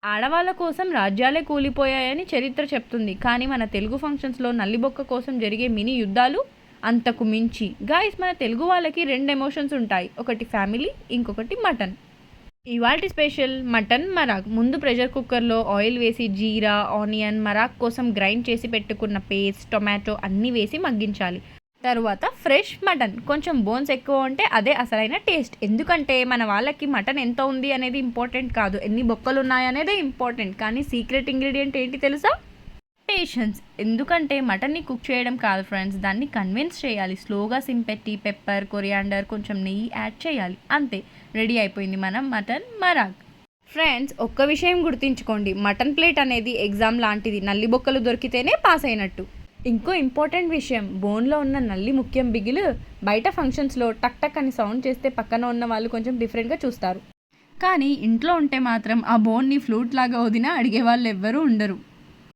ఆడవాళ్ళ కోసం రాజ్యాలే కూలిపోయాయని చరిత్ర చెప్తుంది. కానీ మన తెలుగు ఫంక్షన్స్‌లో నల్లిబొక్క కోసం జరిగే మినీ యుద్ధాలు అంతకు మించి. గాయ్స్, మన తెలుగు వాళ్ళకి 2 ఎమోషన్స్ ఉంటాయి. ఒకటి ఫ్యామిలీ, ఇంకొకటి మటన్. ఇవాల్టి స్పెషల్ మటన్ మరాగ్. ముందు ప్రెషర్ కుక్కర్‌లో ఆయిల్ వేసి జీరా, ఆనియన్, మరాగ్ కోసం గ్రైండ్ చేసి పెట్టుకున్న పేస్ట్, టొమాటో అన్నీ వేసి మగ్గించాలి. తరువాత ఫ్రెష్ మటన్. కొంచెం బోన్స్ ఎక్కువ ఉంటే అదే అసలైన టేస్ట్. ఎందుకంటే మన వాళ్ళకి మటన్ ఎంత ఉంది అనేది ఇంపార్టెంట్ కాదు, ఎన్ని బొక్కలు ఉన్నాయనేదే ఇంపార్టెంట్. కానీ సీక్రెట్ ఇంగ్రీడియంట్ ఏంటి తెలుసా? పేషెన్స్. ఎందుకంటే మటన్ని కుక్ చేయడం కాదు ఫ్రెండ్స్, దాన్ని కన్విన్స్ చేయాలి. స్లోగా సిమ్ పెట్టి పెప్పర్, కొరియాండర్, కొంచెం నెయ్యి యాడ్ చేయాలి. అంతే, రెడీ అయిపోయింది మన మటన్ మరాగ్. ఫ్రెండ్స్, ఒక్క విషయం గుర్తుంచుకోండి, మటన్ ప్లేట్ అనేది ఎగ్జామ్ లాంటిది. నల్లి బొక్కలు దొరికితేనే పాస్ అయినట్టు. ఇంకో ఇంపార్టెంట్ విషయం, బోన్లో ఉన్న నల్లి ముఖ్యం బిగిలు. బయట ఫంక్షన్స్లో టక్ టక్ అని సౌండ్ చేస్తే పక్కన ఉన్న వాళ్ళు కొంచెం డిఫరెంట్గా చూస్తారు. కానీ ఇంట్లో ఉంటే మాత్రం ఆ బోన్ని ఫ్లూట్ లాగా వదినా అడిగే వాళ్ళు ఎవ్వరూ ఉండరు.